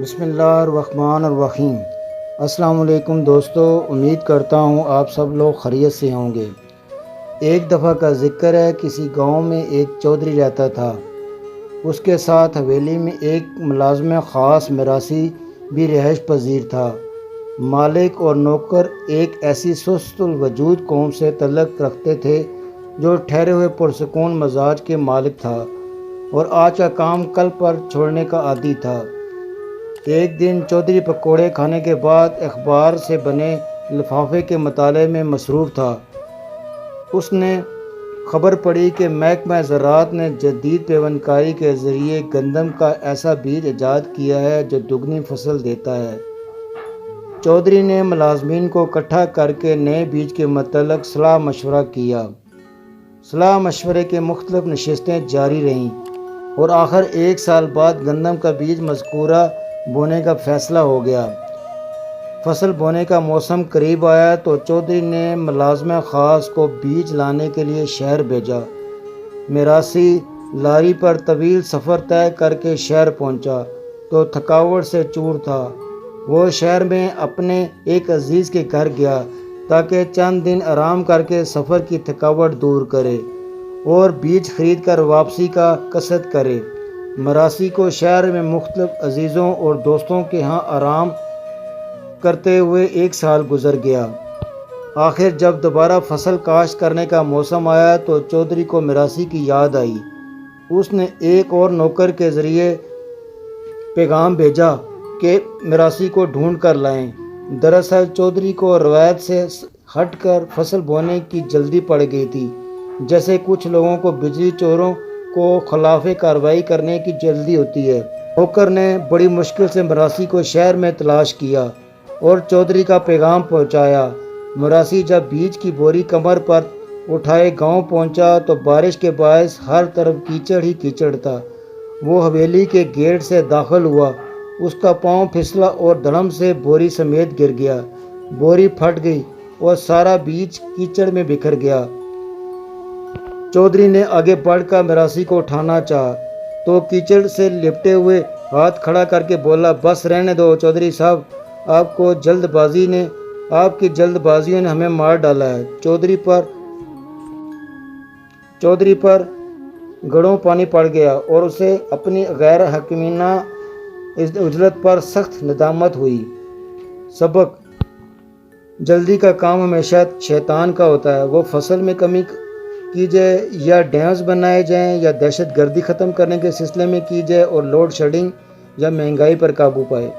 بسم اللہ الرحمن الرحیم۔ السلام علیکم دوستو، امید کرتا ہوں آپ سب لوگ خیریت سے ہوں گے۔ ایک دفعہ کا ذکر ہے، کسی گاؤں میں ایک چودھری رہتا تھا۔ اس کے ساتھ حویلی میں ایک ملازم خاص میراثی بھی رہائش پذیر تھا۔ مالک اور نوکر ایک ایسی سست الوجود قوم سے تعلق رکھتے تھے جو ٹھہرے ہوئے پرسکون مزاج کے مالک تھا اور آج کا کام کل پر چھوڑنے کا عادی تھا۔ ایک دن چودھری پکوڑے کھانے کے بعد اخبار سے بنے لفافے کے مطالعے میں مصروف تھا۔ اس نے خبر پڑھی کہ محکمہ زراعت نے جدید پیوند کاری کے ذریعے گندم کا ایسا بیج ایجاد کیا ہے جو دگنی فصل دیتا ہے۔ چودھری نے ملازمین کو اکٹھا کر کے نئے بیج کے متعلق صلاح مشورہ کیا۔ صلاح مشورے کے مختلف نشستیں جاری رہیں اور آخر ایک سال بعد گندم کا بیج مذکورہ بونے کا فیصلہ ہو گیا۔ فصل بونے کا موسم قریب آیا تو چودھری نے ملازم خاص کو بیج لانے کے لیے شہر بھیجا۔ میراثی لاری پر طویل سفر طے کر کے شہر پہنچا تو تھکاوٹ سے چور تھا۔ وہ شہر میں اپنے ایک عزیز کے گھر گیا تاکہ چند دن آرام کر کے سفر کی تھکاوٹ دور کرے اور بیج خرید کر واپسی کا قصد کرے۔ میراثی کو شہر میں مختلف عزیزوں اور دوستوں کے ہاں آرام کرتے ہوئے ایک سال گزر گیا۔ آخر جب دوبارہ فصل کاشت کرنے کا موسم آیا تو چودھری کو میراثی کی یاد آئی۔ اس نے ایک اور نوکر کے ذریعے پیغام بھیجا کہ میراثی کو ڈھونڈ کر لائیں۔ دراصل چودھری کو روایت سے ہٹ کر فصل بونے کی جلدی پڑ گئی تھی، جیسے کچھ لوگوں کو بجلی چوروں کو خلاف کارروائی کرنے کی جلدی ہوتی ہے۔ نوکر نے بڑی مشکل سے میراثی کو شہر میں تلاش کیا اور چودھری کا پیغام پہنچایا۔ میراثی جب بیج کی بوری کمر پر اٹھائے گاؤں پہنچا تو بارش کے باعث ہر طرف کیچڑ ہی کیچڑ تھا۔ وہ حویلی کے گیٹ سے داخل ہوا، اس کا پاؤں پھسلا اور دھڑم سے بوری سمیت گر گیا۔ بوری پھٹ گئی اور سارا بیج کیچڑ میں بکھر گیا۔ چودھری نے آگے بڑھ کر میراثی کو اٹھانا چاہا تو کیچڑ سے لپٹے ہوئے ہاتھ کھڑا کر کے بولا، بس رہنے دو چودھری صاحب، آپ کی جلد بازیوں نے ہمیں مار ڈالا ہے۔ چودھری پر گڑوں پانی پڑ گیا اور اسے اپنی غیر حکیمانہ عجلت پر سخت ندامت ہوئی۔ سبق: جلدی کا کام ہمیشہ شیطان کا ہوتا ہے۔ وہ فصل میں کمی کی جائے یا ڈیمز بنائے جائیں یا دہشت گردی ختم کرنے کے سلسلے میں کی جائے اور لوڈ شیڈنگ یا مہنگائی پر قابو پائے۔